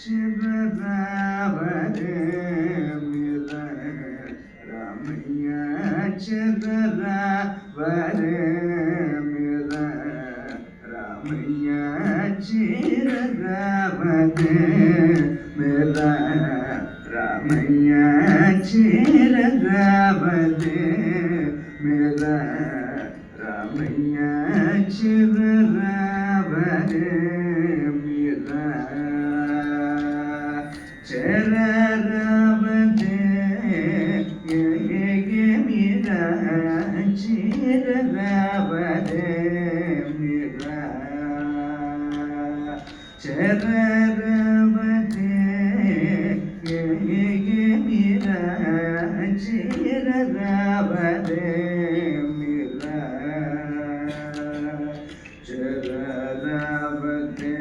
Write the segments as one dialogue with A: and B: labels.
A: చిరరావరే మిర రామయ్య చిరరావరే మిర రామయ్య చిరరావరే మిర రామయ్య చిరరావరే మిర రామయ్య చిరరావరే మిర చరరావరే మిర చిరరావరే మిర చరరావరే మిర చిరరావరే మిర చరరావరే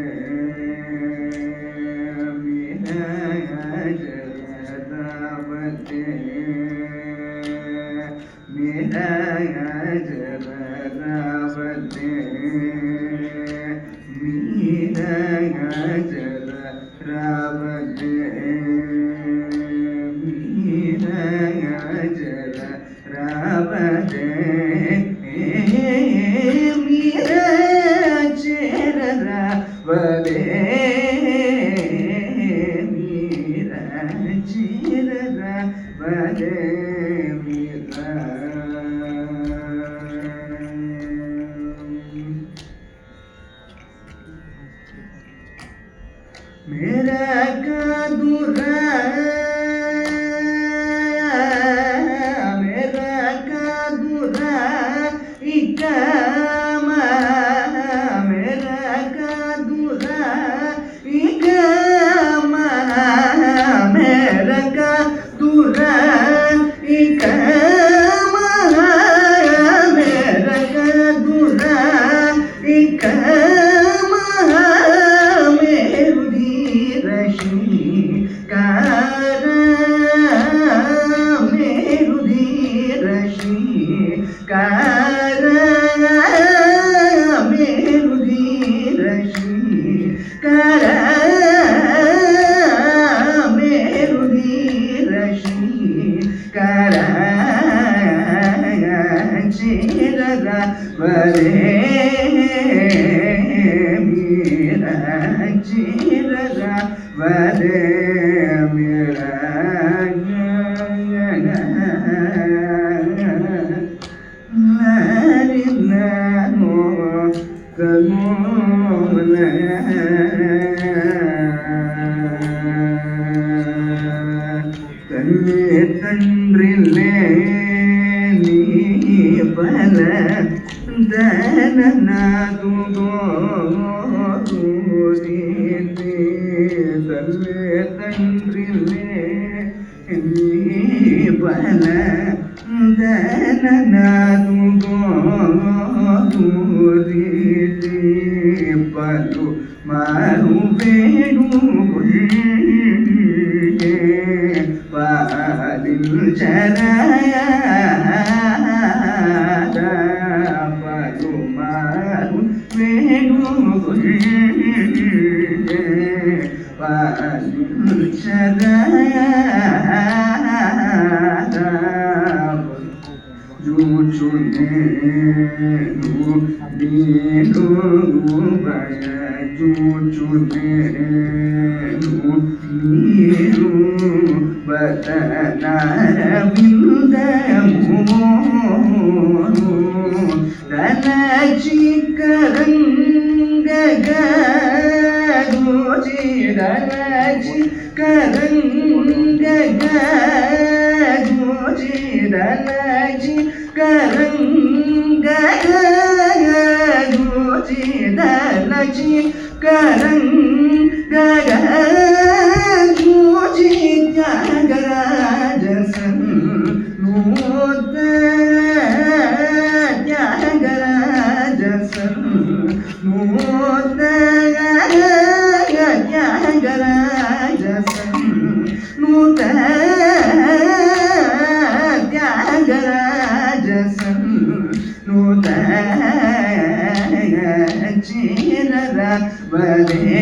A: मेरा कादुरा मेरा कादुरा इकामा मेरा कादुरा इकामा मेरा कादुरा इकामा मेरा कादुरा इकामा తండ్రిలే నీ బల దననాదు తండ్రిలే నీ బల దననాదు పలు మారు వేణు పలు మారు వేణు జూచునేను నీను భయ జూచునేను నీను బతనారవిందము దళచి కరంగగోచి దళచి కరంగగోచి దళచి కరంగగోచి దళచి కరంగగోచి త్యాగరాజసం నూత త్యాగరాజసం నూత త్యాగరాజసం నూత త్యాగరాజసం నూత చిరరావరే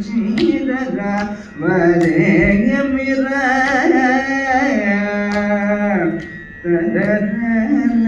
A: சீரக வதேயமிர ததன